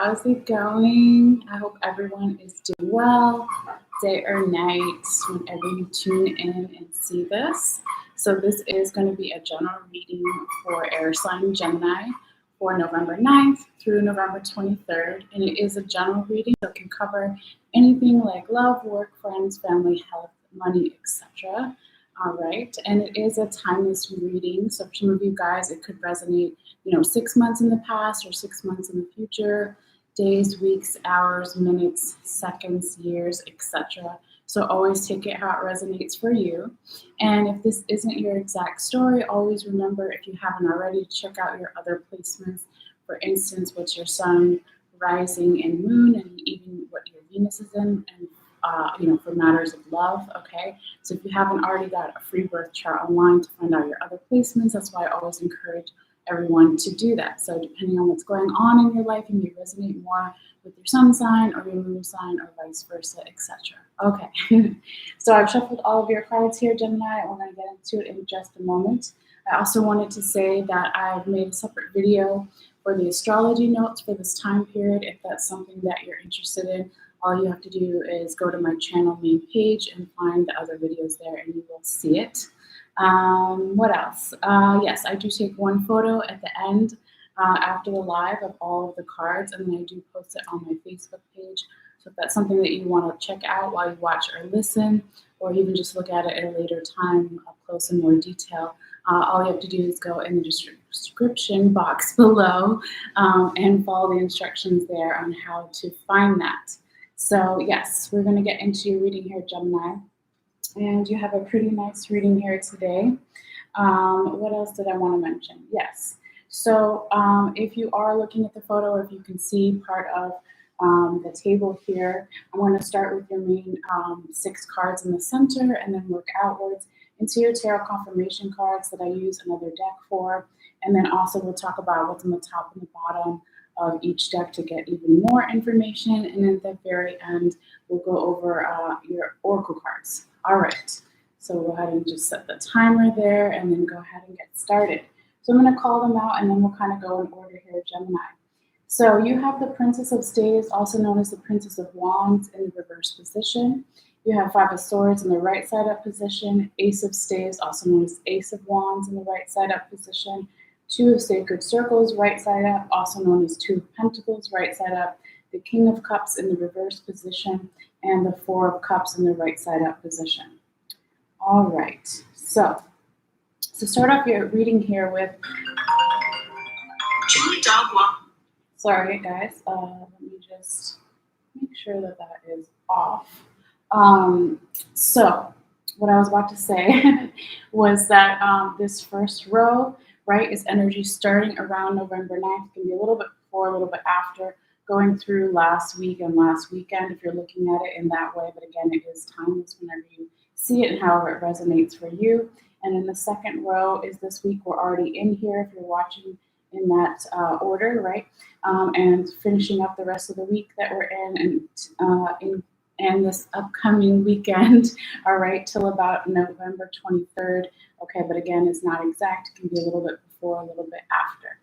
How's it going? I hope everyone is doing well, day or night, whenever you tune in and see this. So this is going to be a general reading for air sign Gemini for November 9th through November 23rd. And it is a general reading, so it can cover anything like love, work, friends, family, health, money, etc. All right, and it is a timeless reading. So for some of you guys, it could resonate, 6 months in the past or 6 months in the future, days, weeks, hours, minutes, seconds, years, etc. So always take it how it resonates for you. And if this isn't your exact story, always remember, if you haven't already, check out your other placements. For instance, what's your sun, rising, and moon, and even what your Venus is in, and for matters of love, okay? So if you haven't already got a free birth chart online to find out your other placements, that's why I always encourage everyone to do that. So depending on what's going on in your life, you may resonate more with your sun sign or your moon sign or vice versa, etc. Okay, so I've shuffled all of your cards here, Gemini. We're going to get into it in just a moment. I also wanted to say that I've made a separate video for the astrology notes for this time period. If that's something that you're interested in, all you have to do is go to my channel main page and find the other videos there, and you will see it. What else? Yes, I do take one photo at the end after the live of all of the cards, and then I do post it on my Facebook page. So if that's something that you want to check out while you watch or listen, or even just look at it at a later time up close in more detail, all you have to do is go in the description box below and follow the instructions there on how to find that. So yes, we're going to get into your reading here, Gemini. And you have a pretty nice reading here today. What else did I want to mention? Yes. So if you are looking at the photo, or if you can see part of the table here, I'm going to start with your main 6 cards in the center and then work outwards into your tarot confirmation cards that I use another deck for. And then also we'll talk about what's on the top and the bottom of each deck to get even more information. And then at the very end, we'll go over your oracle cards. All right, so we'll go ahead and just set the timer there and then go ahead and get started. So I'm going to call them out and then we'll kind of go in order here, Gemini. So you have the Princess of Staves, also known as the Princess of Wands, in the reverse position. You have 5 of Swords in the right side up position, Ace of Staves, also known as Ace of Wands, in the right side up position, 2 of Sacred Circles, right side up, also known as 2 of Pentacles, right side up, the King of Cups in the reverse position, and the 4 of Cups in the right side up position. All right, so start off your reading here with... Julie Dog Walk. Sorry, guys, let me just make sure that that is off. So what I was about to say was that this first row, right, is energy starting around November 9th. It can be a little bit before, a little bit after, going through last week and last weekend if you're looking at it in that way. But again, it is timeless whenever you see it and however it resonates for you. And in the second row is this week. We're already in here if you're watching in that order, right? And finishing up the rest of the week that we're in and this upcoming weekend, all right, till about November 23rd. Okay, but again, it's not exact. It can be a little bit before, a little bit after.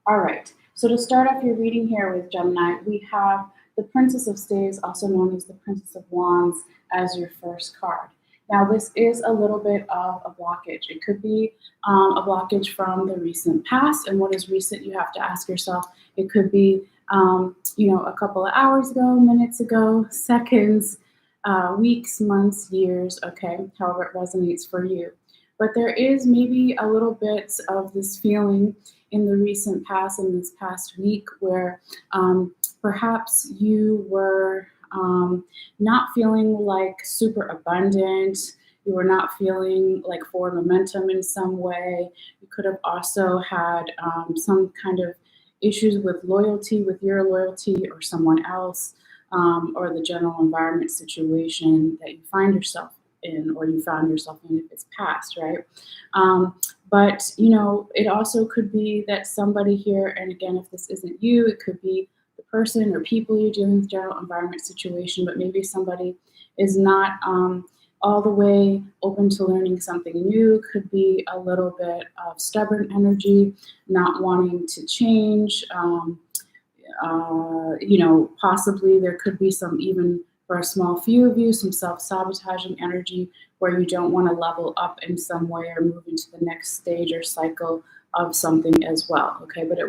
All right, so to start off your reading here with Gemini, we have the Princess of Staves, also known as the Princess of Wands, as your first card. Now, this is a little bit of a blockage. It could be a blockage from the recent past. And what is recent, you have to ask yourself. It could be, a couple of hours ago, minutes ago, seconds, weeks, months, years, okay, however it resonates for you. But there is maybe a little bit of this feeling in the recent past, in this past week, where perhaps you were not feeling like super abundant. You were not feeling like forward momentum in some way. You could have also had some kind of issues with loyalty, with your loyalty or someone else, or the general environment situation that you find yourself in, or you found yourself in if it's past, right? But, it also could be that somebody here, and again, if this isn't you, it could be the person or people you're dealing with, general environment situation, but maybe somebody is not all the way open to learning something new. Could be a little bit of stubborn energy, not wanting to change, Possibly there could be some, even for a small few of you, some self-sabotaging energy where you don't want to level up in some way or move into the next stage or cycle of something as well. Okay, but it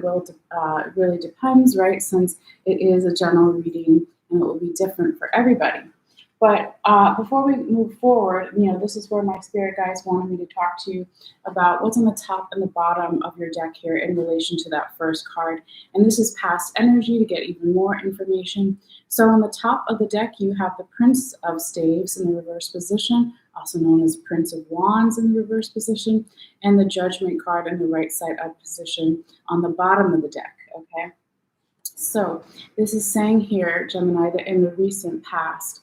really depends, right? Since it is a general reading and it will be different for everybody. But before we move forward, this is where my spirit guides wanted me to talk to you about what's on the top and the bottom of your deck here in relation to that first card. And this is past energy to get even more information. So on the top of the deck, you have the Prince of Staves in the reverse position, also known as Prince of Wands in the reverse position, and the Judgment card in the right side up position on the bottom of the deck, okay? So this is saying here, Gemini, that in the recent past,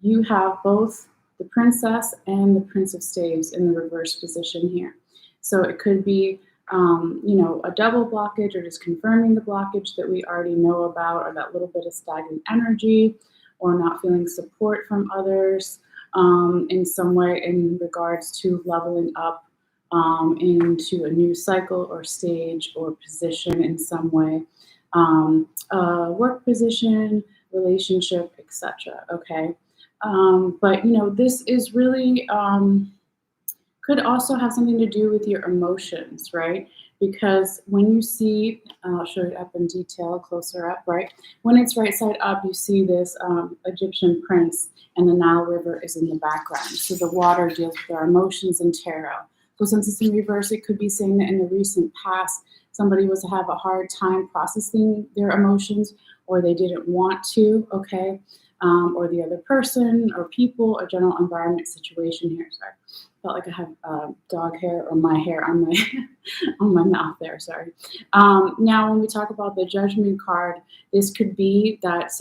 you have both the Princess and the Prince of Staves in the reverse position here. So it could be, a double blockage or just confirming the blockage that we already know about, or that little bit of stagnant energy, or not feeling support from others in some way in regards to leveling up into a new cycle or stage or position in some way, work position, relationship, etc. Okay. But this is really could also have something to do with your emotions, right? Because when you see, I'll show you up in detail, closer up, right? When it's right side up, you see this Egyptian prince, and the Nile River is in the background. So the water deals with our emotions and tarot. So since it's in reverse, it could be saying that in the recent past, somebody was to have a hard time processing their emotions, or they didn't want to, okay? Or the other person or people or general environment situation here. Sorry, felt like I have dog hair or my hair on my on my mouth there. Sorry. Now, when we talk about the Judgment card, this could be that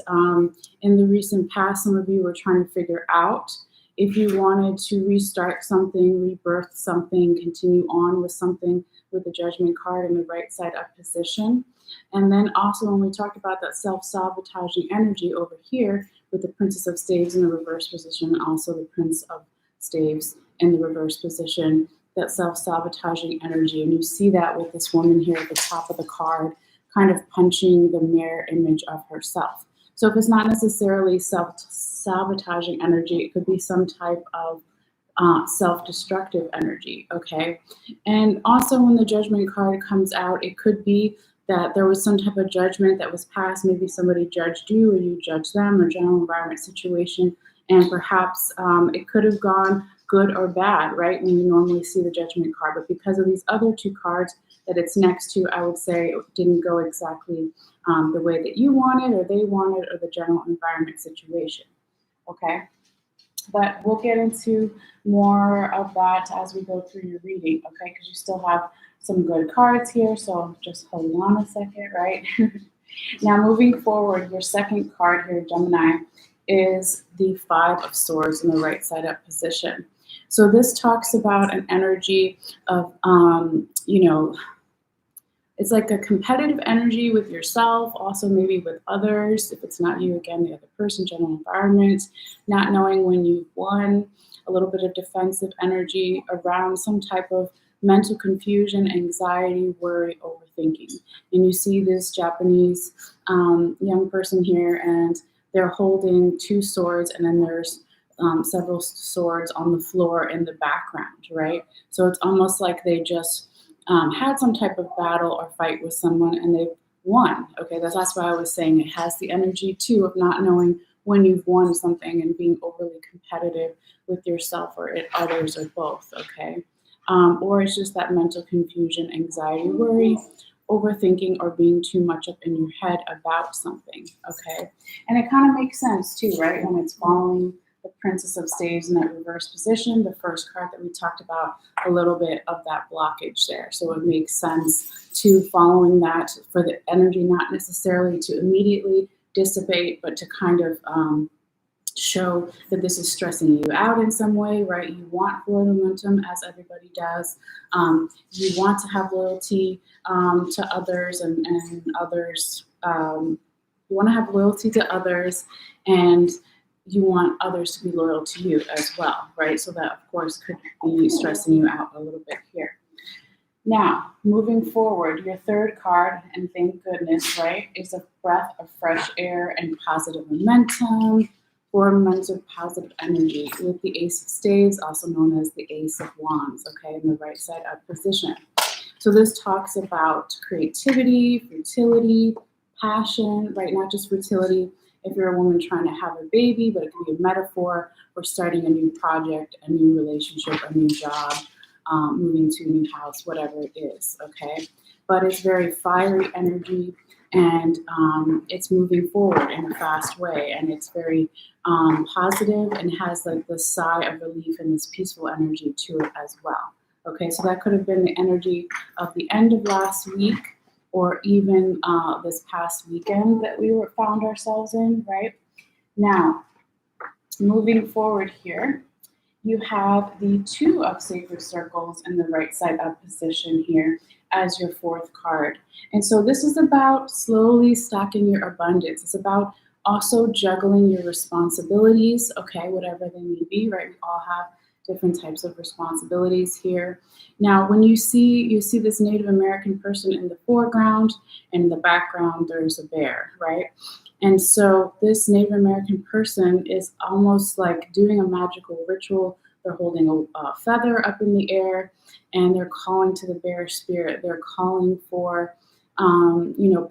in the recent past, some of you were trying to figure out if you wanted to restart something, rebirth something, continue on with something with the Judgment card in the right side up position. And then also when we talked about that self-sabotaging energy over here with the Princess of Staves in the reverse position, and also the Prince of Staves in the reverse position, that self-sabotaging energy. And you see that with this woman here at the top of the card, kind of punching the mirror image of herself. So if it's not necessarily self-sabotaging energy, it could be some type of self-destructive energy, okay? And also when the Judgment card comes out, it could be that there was some type of judgment that was passed. Maybe somebody judged you or you judged them, or general environment situation. And perhaps it could have gone good or bad, right? When you normally see the Judgment card. But because of these other two cards that it's next to, I would say it didn't go exactly the way that you wanted or they wanted, or the general environment situation, okay? But we'll get into more of that as we go through your reading, okay? Because you still have some good cards here, so just hold on a second, right? Now, moving forward, your second card here, Gemini, is the Five of Swords in the right side up position. So this talks about an energy of, it's like a competitive energy with yourself, also maybe with others. If it's not you, again, the other person, general environment, not knowing when you've won, a little bit of defensive energy around some type of mental confusion, anxiety, worry, overthinking. And you see this Japanese young person here, and they're holding two swords, and then there's several swords on the floor in the background, right? So it's almost like they just had some type of battle or fight with someone and they've won. Okay, that's why I was saying it has the energy too of not knowing when you've won something and being overly competitive with yourself or others or both, okay? Or it's just that mental confusion, anxiety, worry, overthinking, or being too much up in your head about something, okay? And it kind of makes sense too, right? When it's following the Princess of Staves in that reverse position, the first card that we talked about, a little bit of that blockage there. So it makes sense to following that for the energy, not necessarily to immediately dissipate, but to kind of show that this is stressing you out in some way, right? You want forward momentum, as everybody does. You want to have loyalty to others and others. You want to have loyalty to others, and you want others to be loyal to you as well, right? So that, of course, could be stressing you out a little bit here. Now, moving forward, your third card, and thank goodness, right, is a breath of fresh air and positive momentum, 4 months of positive energy with the Ace of Spades, also known as the Ace of Wands, okay, in the right side up position. So this talks about creativity, fertility, passion, right, not just fertility. If you're a woman trying to have a baby, but it can be a metaphor for starting a new project, a new relationship, a new job, moving to a new house, whatever it is, okay? But it's very fiery energy, and it's moving forward in a fast way, and it's very positive and has like this sigh of relief and this peaceful energy to it as well. Okay, so that could have been the energy of the end of last week, or even this past weekend that we found ourselves in, right? Now, moving forward here, you have the Two of Sacred Circles in the right side up position here as your fourth card. And so this is about slowly stacking your abundance. It's about also juggling your responsibilities, okay, whatever they may be, right? We all have different types of responsibilities here. Now, when you see this Native American person in the foreground, and in the background there's a bear, right? And so this Native American person is almost like doing a magical ritual. They're holding a feather up in the air, and they're calling to the bear spirit. They're calling for,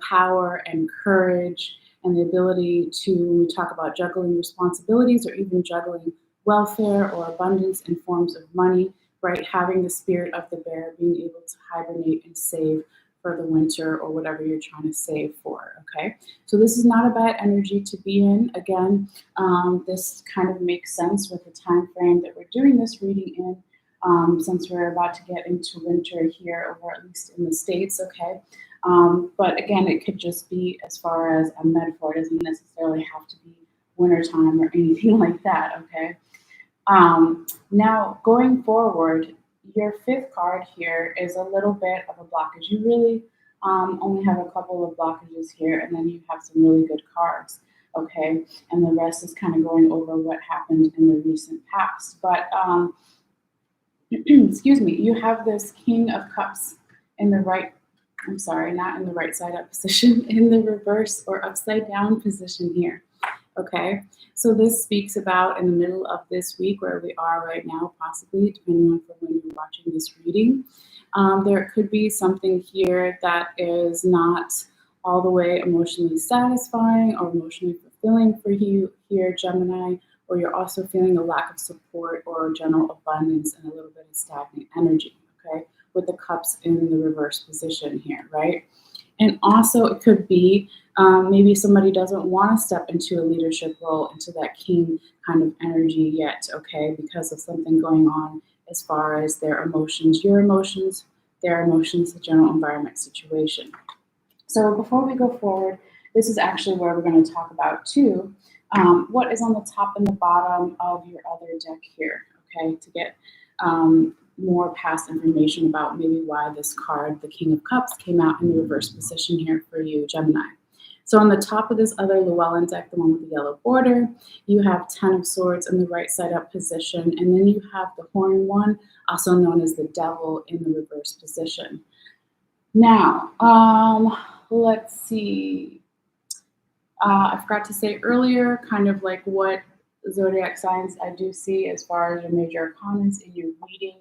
power and courage and the ability to, when we talk about juggling responsibilities or even juggling welfare or abundance in forms of money, right? Having the spirit of the bear, being able to hibernate and save for the winter or whatever you're trying to save for, okay? So this is not a bad energy to be in. Again, this kind of makes sense with the time frame that we're doing this reading in, since we're about to get into winter here, or at least in the States, okay? But again, it could just be as far as a metaphor. It doesn't necessarily have to be wintertime or anything like that, okay? Now, going forward, your fifth card here is a little bit of a blockage. You really only have a couple of blockages here, and then you have some really good cards, okay? And the rest is kind of going over what happened in the recent past. But, excuse me, you have this King of Cups in the right, I'm sorry, not in the right side up position, in the reverse or upside down position here. Okay, so this speaks about in the middle of this week where we are right now, possibly, depending on when you're watching this reading. There could be something here that is not all the way emotionally satisfying or emotionally fulfilling for you here, Gemini, or you're also feeling a lack of support or general abundance and a little bit of stagnant energy, okay, with the cups in the reverse position here, right? And also it could be maybe somebody doesn't want to step into a leadership role, into that king kind of energy yet, okay, because of something going on as far as their emotions, your emotions, their emotions, the general environment situation. So before we go forward, this is actually where we're going to talk about too, what is on the top and the bottom of your other deck here, okay, to get more past information about maybe why this card, the King of Cups, came out in the reverse position here for you, Gemini. So on the top of this other Llewellyn deck, the one with the yellow border, you have 10 of Swords in the right side up position, and then you have the Horn One, also known as the Devil, in the reverse position. Now, let's see. I forgot to say earlier, kind of like what zodiac signs I do see as far as your major arcanas in your reading.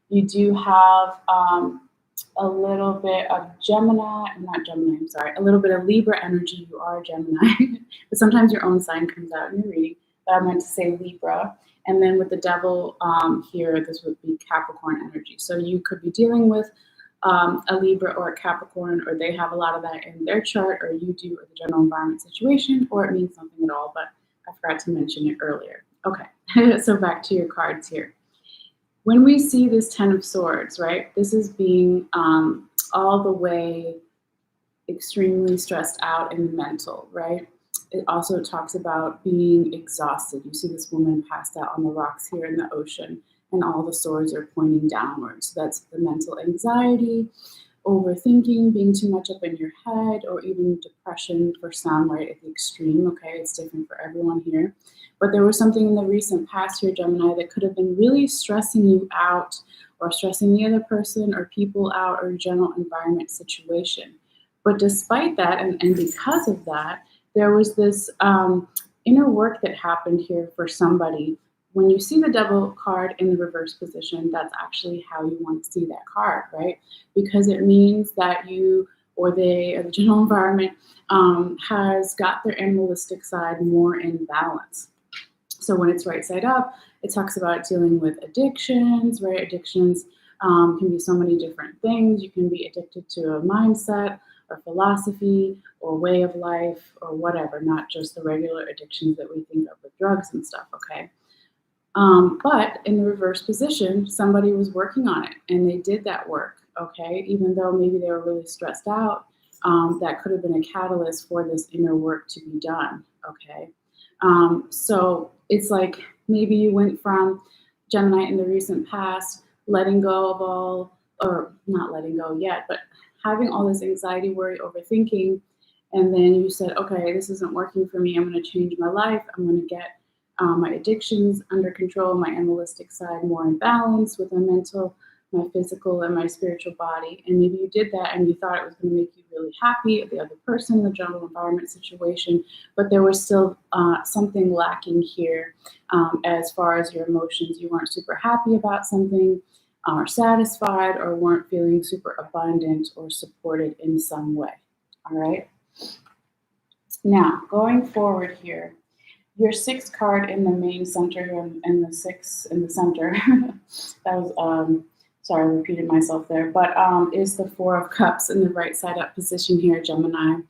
You do have a little bit of a little bit of Libra energy. You are a Gemini, but sometimes your own sign comes out in your reading. But I meant to say Libra. And then with the Devil here, this would be Capricorn energy. So you could be dealing with a Libra or a Capricorn, or they have a lot of that in their chart, or you do, or the general environment situation, or it means something at all, but I forgot to mention it earlier. Okay, so back to your cards here. When we see this 10 of Swords, right, this is being all the way extremely stressed out in the mental, right? It also talks about being exhausted. You see this woman passed out on the rocks here in the ocean, and all the swords are pointing downwards. So that's the mental anxiety, overthinking, being too much up in your head, or even depression for some, right, at the extreme. Okay, it's different for everyone here. But there was something in the recent past here, Gemini, that could have been really stressing you out, or stressing the other person or people out, or general environment situation. But despite that, and because of that, there was this inner work that happened here for somebody. When you see the devil card in the reverse position, that's actually how you want to see that card, right? Because it means that you or they or the general environment has got their animalistic side more in balance. So when it's right side up, it talks about dealing with addictions, right? Addictions can be so many different things. You can be addicted to a mindset or philosophy or way of life or whatever, not just the regular addictions that we think of with drugs and stuff, okay? But in the reverse position, somebody was working on it and they did that work, okay? Even though maybe they were really stressed out, that could have been a catalyst for this inner work to be done, okay? So it's like maybe you went from Gemini in the recent past, letting go of all, or not letting go yet, but having all this anxiety, worry, overthinking, and then you said, okay, this isn't working for me. I'm going to change my life. I'm going to get my addictions under control, my animalistic side more in balance with my mental, my physical, and my spiritual body. And maybe you did that and you thought it was going to make you really happy, the other person, the general environment situation, but there was still something lacking here as far as your emotions. You weren't super happy about something, or satisfied, or weren't feeling super abundant or supported in some way. All right. Now, going forward here, your sixth card in the main center here, and the six in the center, that was, sorry, I repeated myself there, but is the Four of Cups in the right side up position here, Gemini.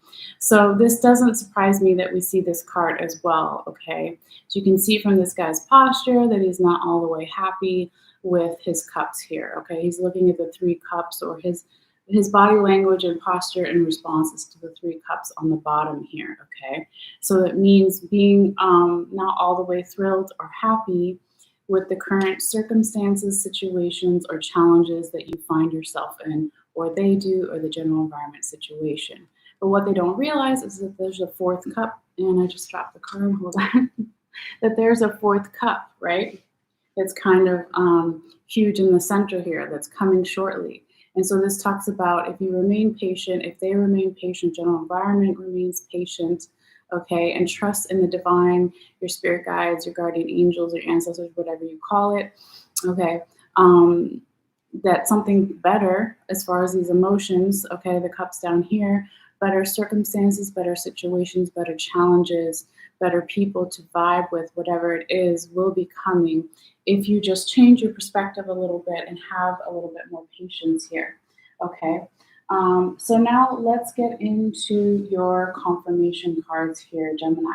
So this doesn't surprise me that we see this card as well, okay? So you can see from this guy's posture that he's not all the way happy with his cups here, okay? He's looking at the three cups, or his body language and posture and responses to the three cups on the bottom here, okay? So that means being not all the way thrilled or happy with the current circumstances, situations, or challenges that you find yourself in, or they do, or the general environment situation. But what they don't realize is that there's a fourth cup, and I just dropped the card, hold on, that there's a fourth cup, right? That's kind of huge in the center here, that's coming shortly. And so this talks about if you remain patient, if they remain patient, general environment remains patient, okay, and trust in the divine, your spirit guides, your guardian angels, your ancestors, whatever you call it, okay, that something better as far as these emotions, okay, the cups down here, better circumstances, better situations, better challenges, better people to vibe with, whatever it is, will be coming if you just change your perspective a little bit and have a little bit more patience here, okay? So now let's get into your confirmation cards here, Gemini.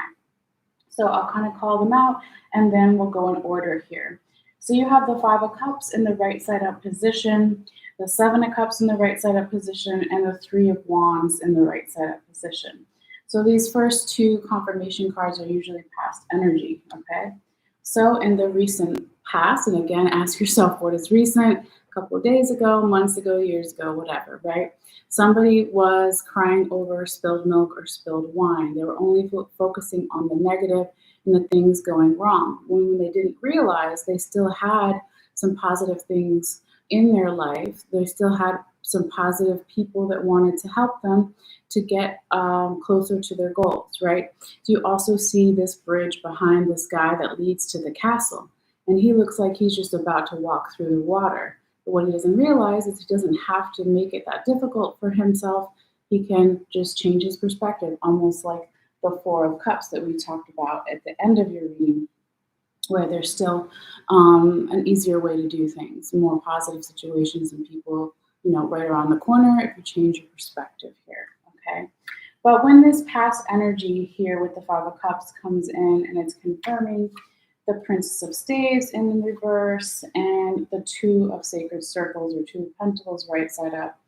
So I'll kind of call them out and then we'll go in order here. So you have the Five of Cups in the right side up position, the Seven of Cups in the right side up position, and the Three of Wands in the right side up position. So these first two confirmation cards are usually past energy, okay? So in the recent past, and again, ask yourself what is recent, a couple of days ago, months ago, years ago, whatever, right? Somebody was crying over spilled milk or spilled wine. They were only focusing on the negative and the things going wrong, when they didn't realize they still had some positive things in their life. They still had some positive people that wanted to help them to get closer to their goals, right? So you also see this bridge behind this guy that leads to the castle, and he looks like he's just about to walk through the water. But what he doesn't realize is he doesn't have to make it that difficult for himself. He can just change his perspective, almost like the Four of Cups that we talked about at the end of your reading, where there's still an easier way to do things, more positive situations and people, you know, right around the corner if you change your perspective here, okay? But when this past energy here with the Five of Cups comes in and it's confirming the Princess of Staves in reverse and the Two of Sacred Circles or Two of Pentacles right side up,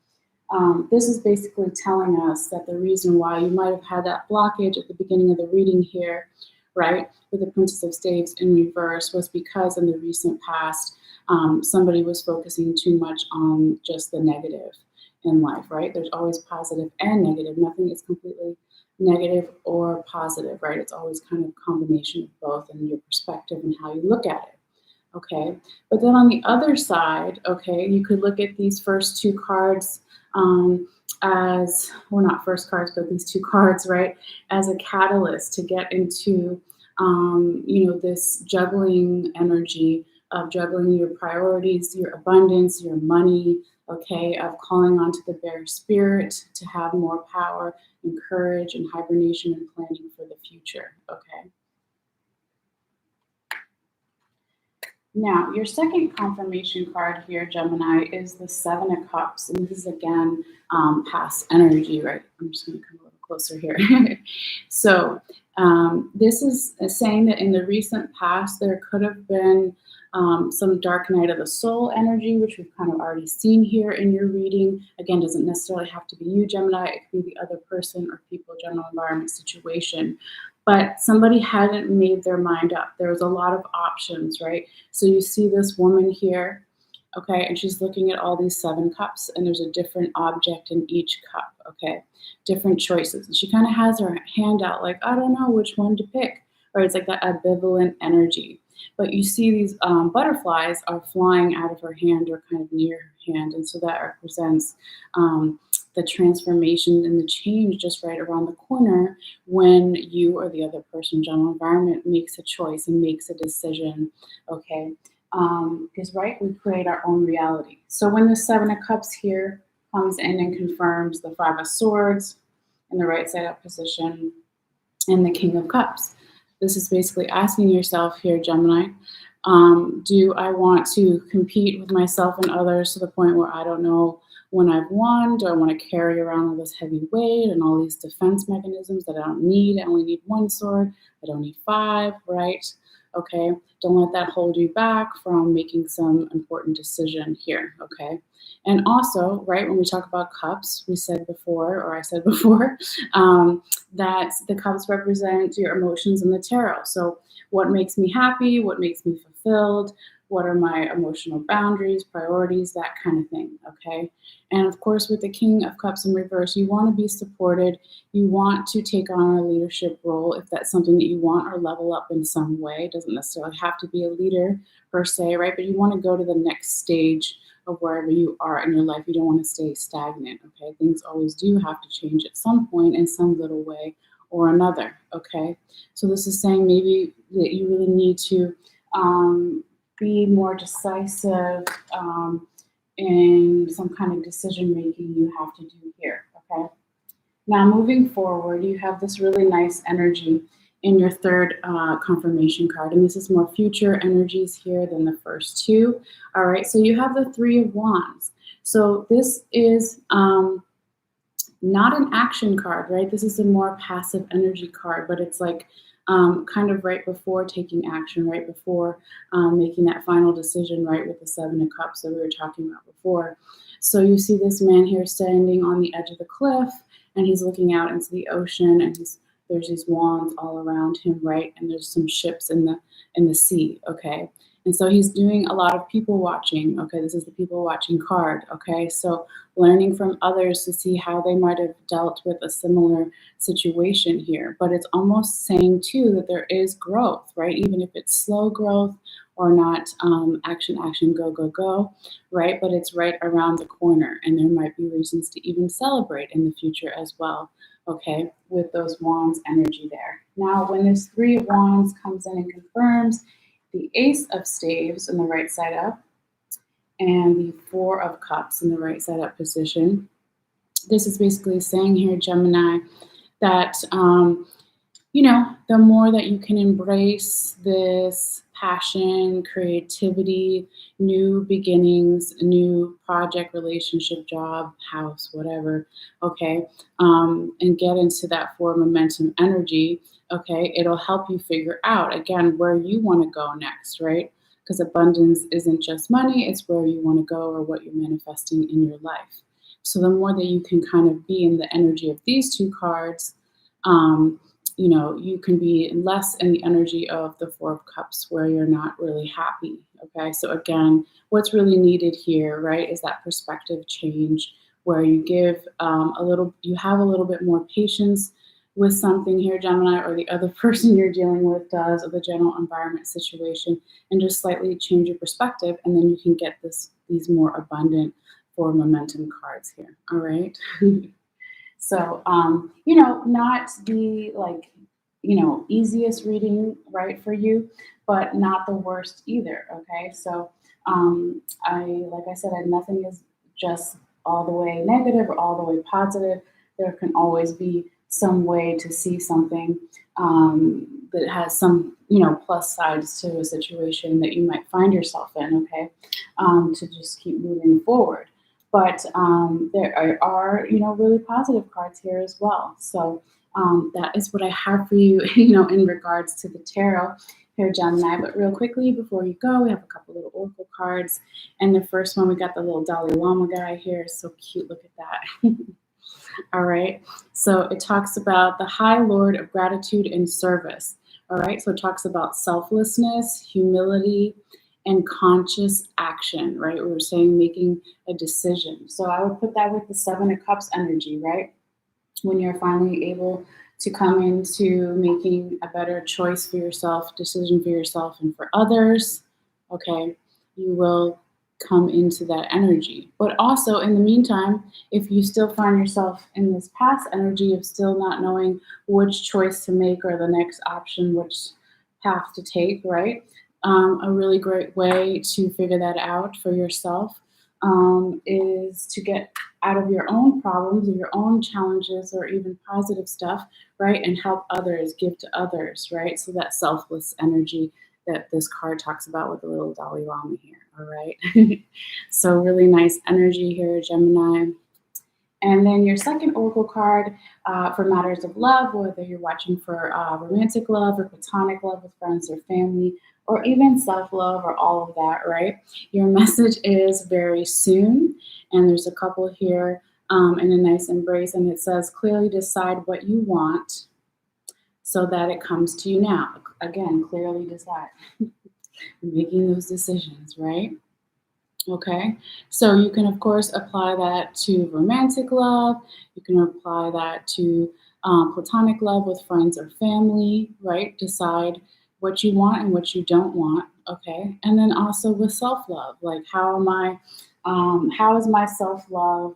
this is basically telling us that the reason why you might have had that blockage at the beginning of the reading here, right, with the Princess of Staves in reverse, was because in the recent past, somebody was focusing too much on just the negative. in life, right? There's always positive and negative. Nothing is completely negative or positive, right? It's always kind of a combination of both and your perspective and how you look at it. Okay, but then on the other side, okay, you could look at these first two cards as, well, not first cards, but these two cards, right, as a catalyst to get into, this juggling energy of juggling your priorities, your abundance, your money, okay, of calling onto the bear spirit to have more power and courage and hibernation and planning for the future, okay? Now, your second confirmation card here, Gemini, is the Seven of Cups. And this is, again, past energy, right? I'm just going to come a little closer here. So this is saying that in the recent past, there could have been some dark night of the soul energy, which we've kind of already seen here in your reading. Again, doesn't necessarily have to be you, Gemini. It could be the other person or people, general environment, situation. But somebody hadn't made their mind up. There was a lot of options, right? So you see this woman here, okay, and she's looking at all these 7 cups, and there's a different object in each cup, okay? Different choices. And she kind of has her hand out like, I don't know which one to pick, right? It's like that ambivalent energy. But you see these butterflies are flying out of her hand or kind of near her hand, and so that represents the transformation and the change just right around the corner when you or the other person, general environment, makes a choice and makes a decision, okay? Because, right, we create our own reality. So when the 7 of Cups here comes in and confirms the 5 of Swords in the right side up position and the King of Cups, this is basically asking yourself here, Gemini, do I want to compete with myself and others to the point where I don't know when I've won? Do I want to carry around all this heavy weight and all these defense mechanisms that I don't need? I only need 1 sword. I don't need 5, right? Okay, don't let that hold you back from making some important decision here, okay? And also, right, when we talk about cups, we said before, or I said before, that the cups represent your emotions in the tarot. So what makes me happy, what makes me fulfilled, what are my emotional boundaries, priorities, that kind of thing, okay? And of course, with the King of Cups in reverse, you want to be supported. You want to take on a leadership role if that's something that you want, or level up in some way. It doesn't necessarily have to be a leader per se, right? But you want to go to the next stage of wherever you are in your life. You don't want to stay stagnant, okay? Things always do have to change at some point in some little way or another, okay? So this is saying maybe that you really need to be more decisive in some kind of decision making you have to do here, okay? Now moving forward, you have this really nice energy in your third confirmation card, and this is more future energies here than the first two. All right, so you have the 3 of Wands. So this is not an action card, right? This is a more passive energy card, but it's like kind of right before taking action, right before making that final decision, right, with the 7 of Cups that we were talking about before. So you see this man here standing on the edge of the cliff, and he's looking out into the ocean, and there's these wands all around him, right? And there's some ships in the sea, okay? And so he's doing a lot of people watching, okay? This is the people watching card, okay? So learning from others to see how they might have dealt with a similar situation here. But it's almost saying, too, that there is growth, right? Even if it's slow growth or not action, action, go, go, go, right? But it's right around the corner, and there might be reasons to even celebrate in the future as well, okay, with those wands energy there. Now, when this 3 of Wands comes in and confirms the Ace of Staves in the right side up and the 4 of Cups in the right side up position, this is basically saying here, Gemini, that, the more that you can embrace this passion, creativity, new beginnings, new project, relationship, job, house, whatever, okay, and get into that 4 momentum energy, okay, it'll help you figure out, again, where you want to go next, right? Because abundance isn't just money, it's where you want to go or what you're manifesting in your life. So the more that you can kind of be in the energy of these 2 cards, you can be less in the energy of the 4 of Cups where you're not really happy, okay? So again, what's really needed here, right, is that perspective change where you give you have a little bit more patience with something here, Gemini, or the other person you're dealing with does, or the general environment situation, and just slightly change your perspective, and then you can get these more abundant for momentum cards here. All right. So, not the easiest reading, right, for you, but not the worst either. Okay. So, like I said, nothing is just all the way negative or all the way positive. There can always be some way to see something that has some, plus sides to a situation that you might find yourself in. Okay. To just keep moving forward. But there are, really positive cards here as well. So that is what I have for you, in regards to the tarot here, Gemini. But real quickly, before you go, we have a couple little oracle cards. And the first one, we got the little Dalai Lama guy here. So cute. Look at that. All right. So it talks about the High Lord of Gratitude and Service. All right. So it talks about selflessness, humility, and conscious action, right? We were saying making a decision. So I would put that with the Seven of Cups energy, right? When you're finally able to come into making a better choice for yourself, decision for yourself and for others, okay, you will come into that energy. But also in the meantime, if you still find yourself in this past energy of still not knowing which choice to make or the next option, which path to take, right? A really great way to figure that out for yourself is to get out of your own problems or your own challenges or even positive stuff, right? And help others, give to others, right? So that selfless energy that this card talks about with the little Dalai Lama here, all right? So really nice energy here, Gemini. And then your second oracle card for matters of love, whether you're watching for romantic love or platonic love with friends or family, or even self-love or all of that, right? Your message is very soon. And there's a couple here in a nice embrace. And it says, clearly decide what you want so that it comes to you now. Again, clearly decide. Making those decisions, right? Okay, so you can, of course, apply that to romantic love. You can apply that to platonic love with friends or family, right? Decide what you want and what you don't want, okay? And then also with self-love, like how is my self-love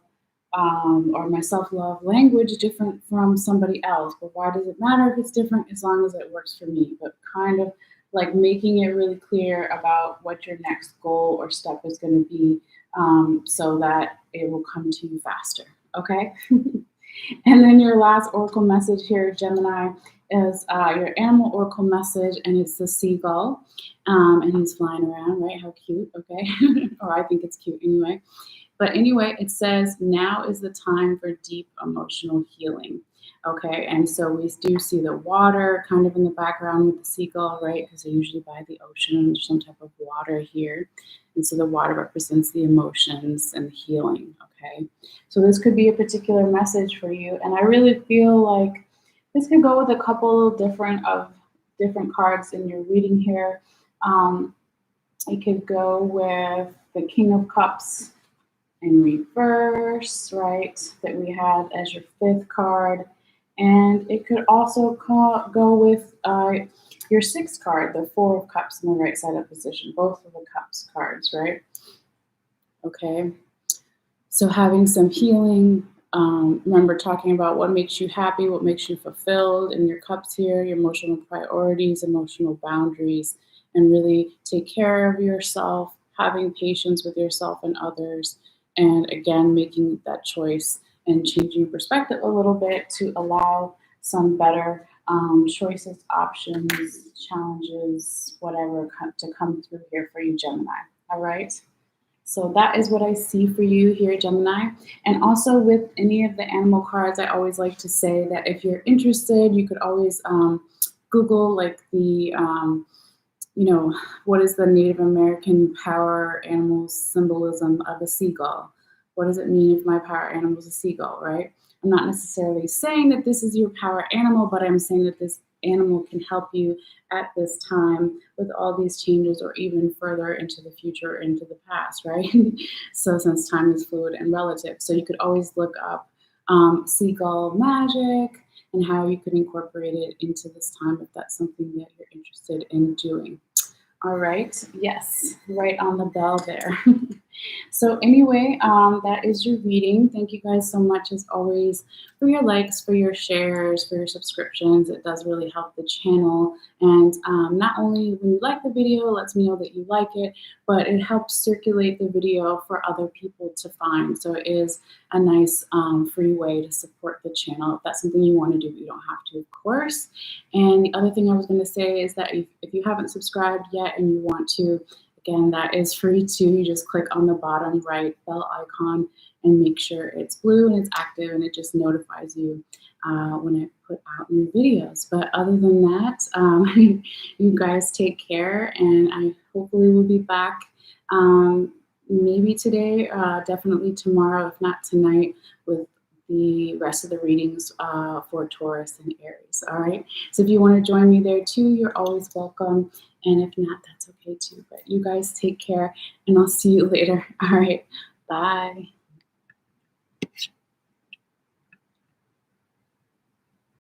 or my self-love language different from somebody else? But why does it matter if it's different as long as it works for me? But kind of like making it really clear about what your next goal or step is going to be so that it will come to you faster, okay? And then your last oracle message here, Gemini, is your animal oracle message, and it's the seagull, and he's flying around, right? How cute, okay? Or I think it's cute anyway. But anyway, it says, now is the time for deep emotional healing. Okay, and so we do see the water kind of in the background with the seagull, right? Because they're usually by the ocean and there's some type of water here. And so the water represents the emotions and the healing, okay? So this could be a particular message for you. And I really feel like this could go with a couple different cards in your reading here. It could go with the King of Cups in reverse, right? That we had as your fifth card. And it could also go with your sixth card, the Four of Cups in the right side of position, both of the Cups cards, right? Okay. So having some healing, remember talking about what makes you happy, what makes you fulfilled in your cups here, your emotional priorities, emotional boundaries, and really take care of yourself, having patience with yourself and others, and again, making that choice and changing your perspective a little bit to allow some better choices, options, challenges, whatever to come through here for you, Gemini. All right. So that is what I see for you here, Gemini. And also with any of the animal cards, I always like to say that if you're interested, you could always Google like the, what is the Native American power animal symbolism of a seagull? What does it mean if my power animal is a seagull, right? I'm not necessarily saying that this is your power animal, but I'm saying that this animal can help you at this time with all these changes, or even further into the future, into the past, right? So since time is fluid and relative, so you could always look up seagull magic and how you could incorporate it into this time if that's something that you're interested in doing. All right, yes, right on the bell there. So anyway, that is your reading. Thank you guys so much, as always, for your likes, for your shares, for your subscriptions. It does really help the channel. And not only when you like the video, it lets me know that you like it, but it helps circulate the video for other people to find. So it is a nice free way to support the channel. If that's something you want to do, you don't have to, of course. And the other thing I was going to say is that if you haven't subscribed yet and you want to, again, that is free too. You just click on the bottom right bell icon and make sure it's blue and it's active, and it just notifies you when I put out new videos. But other than that, you guys take care, and I hopefully will be back maybe today, definitely tomorrow, if not tonight, with the rest of the readings for Taurus and Aries. All right. So if you want to join me there too, you're always welcome. And if not, that's okay too. But you guys take care, and I'll see you later. All right. Bye.